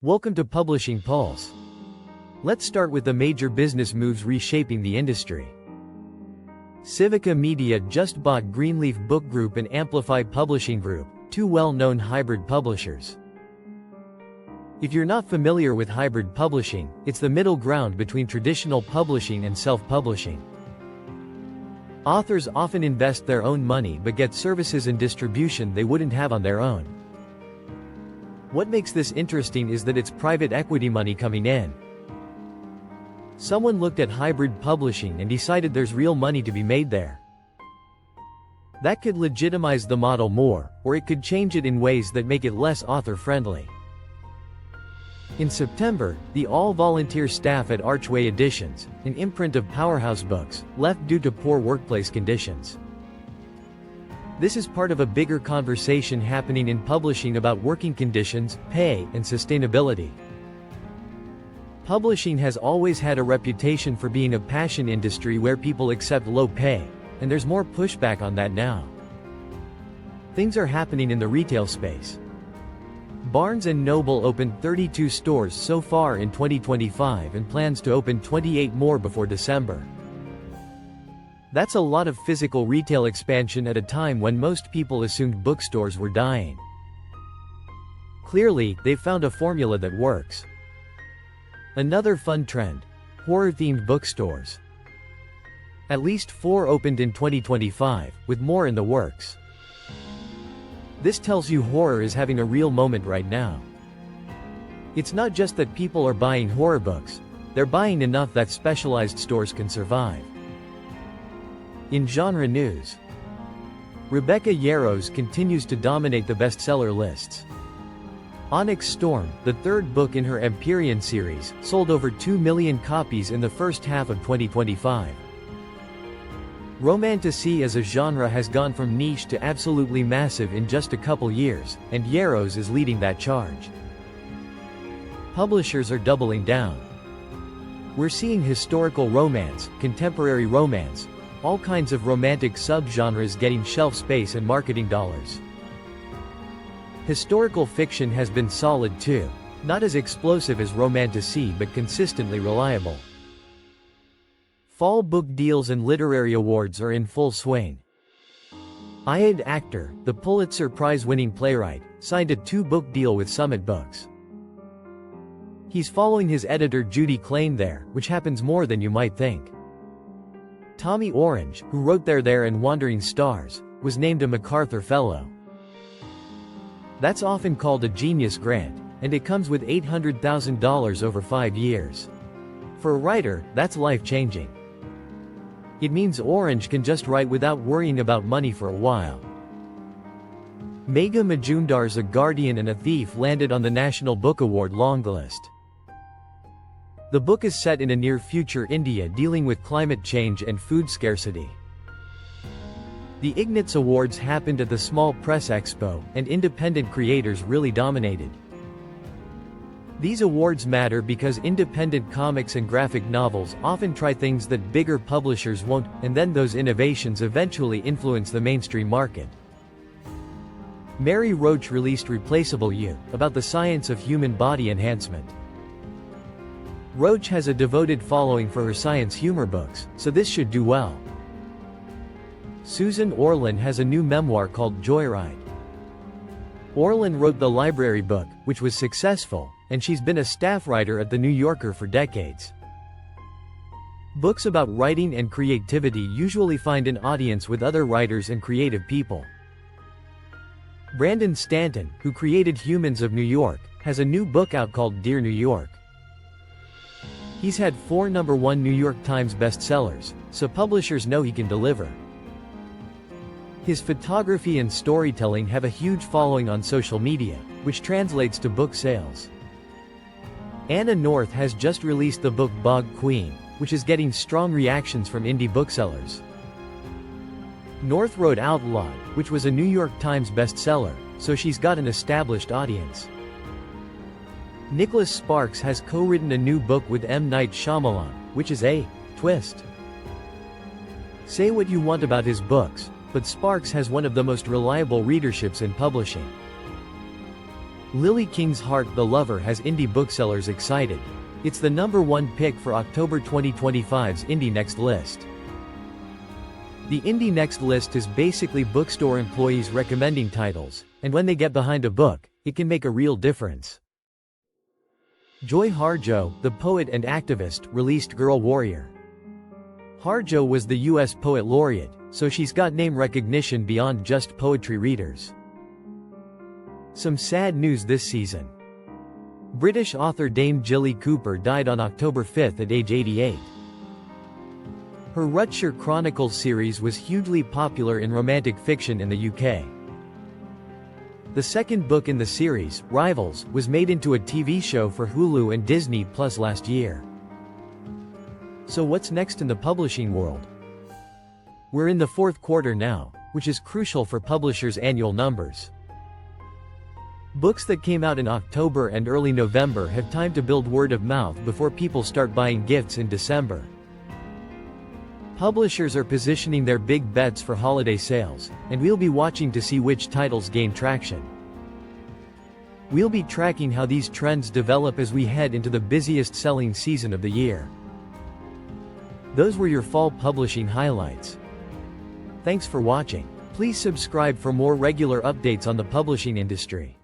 Welcome to Publishing Pulse. Let's start with the major business moves reshaping the industry. Civica Media just bought Greenleaf Book Group and Amplify Publishing Group, two well-known hybrid publishers. If you're not familiar with hybrid publishing, it's the middle ground between traditional publishing and self-publishing. Authors often invest their own money but get services and distribution they wouldn't have on their own. What makes this interesting is that it's private equity money coming in. Someone looked at hybrid publishing and decided there's real money to be made there. That could legitimize the model more, or it could change it in ways that make it less author-friendly. In September, the all-volunteer staff at Archway Editions, an imprint of Powerhouse Books, left due to poor workplace conditions. This is part of a bigger conversation happening in publishing about working conditions, pay, and sustainability. Publishing has always had a reputation for being a passion industry where people accept low pay, and there's more pushback on that now. Things are happening in the retail space. Barnes & Noble opened 32 stores so far in 2025 and plans to open 28 more before December. That's a lot of physical retail expansion at a time when most people assumed bookstores were dying. Clearly, they've found a formula that works. Another fun trend: horror-themed bookstores. At least 4 opened in 2025, with more in the works. This tells you horror is having a real moment right now. It's not just that people are buying horror books, they're buying enough that specialized stores can survive. In genre news, Rebecca Yarros continues to dominate the bestseller lists. Onyx Storm, the third book in her Empyrean series, sold over 2 million copies in the first half of 2025. Romantasy as a genre has gone from niche to absolutely massive in just a couple years, and Yarros is leading that charge. Publishers are doubling down. We're seeing historical romance, contemporary romance, all kinds of romantic subgenres getting shelf space and marketing dollars. Historical fiction has been solid too, not as explosive as Romantasy but consistently reliable. Fall book deals and literary awards are in full swing. Akhtar, the Pulitzer Prize-winning playwright, signed a 2-book deal with Summit Books. He's following his editor Judy Klain there, which happens more than you might think. Tommy Orange, who wrote There and Wandering Stars, was named a MacArthur Fellow. That's often called a genius grant, and it comes with $800,000 over 5 years. For a writer, that's life-changing. It means Orange can just write without worrying about money for a while. Megha Majumdar's A Guardian and a Thief landed on the National Book Award longlist. The book is set in a near-future India dealing with climate change and food scarcity. The Ignatz Awards happened at the Small Press Expo, and independent creators really dominated. These awards matter because independent comics and graphic novels often try things that bigger publishers won't, and then those innovations eventually influence the mainstream market. Mary Roach released Replaceable You, about the science of human body enhancement. Roach has a devoted following for her science humor books, so this should do well. Susan Orlean has a new memoir called Joyride. Orlean wrote the library book, which was successful, and she's been a staff writer at The New Yorker for decades. Books about writing and creativity usually find an audience with other writers and creative people. Brandon Stanton, who created Humans of New York, has a new book out called Dear New York. He's had 4 #1 New York Times bestsellers, so publishers know he can deliver. His photography and storytelling have a huge following on social media, which translates to book sales. Anna North has just released the book Bog Queen, which is getting strong reactions from indie booksellers. North wrote Outlawed, which was a New York Times bestseller, so she's got an established audience. Nicholas Sparks has co-written a new book with M. Night Shyamalan, which is a twist. Say what you want about his books, but Sparks has one of the most reliable readerships in publishing. Lily King's Heart the Lover has indie booksellers excited. It's the #1 pick for October 2025's Indie Next List. The Indie Next List is basically bookstore employees recommending titles, and when they get behind a book, it can make a real difference. Joy Harjo, the poet and activist, released Girl Warrior. Harjo was the US Poet Laureate, so she's got name recognition beyond just poetry readers. Some sad news this season. British author Dame Jilly Cooper died on October 5 at age 88. Her Rutshire Chronicles series was hugely popular in romantic fiction in the UK. The second book in the series, Rivals, was made into a TV show for Hulu and Disney Plus last year. So what's next in the publishing world? We're in the fourth quarter now, which is crucial for publishers' annual numbers. Books that came out in October and early November have time to build word of mouth before people start buying gifts in December. Publishers are positioning their big bets for holiday sales, and we'll be watching to see which titles gain traction. We'll be tracking how these trends develop as we head into the busiest selling season of the year. Those were your fall publishing highlights. Thanks for watching. Please subscribe for more regular updates on the publishing industry.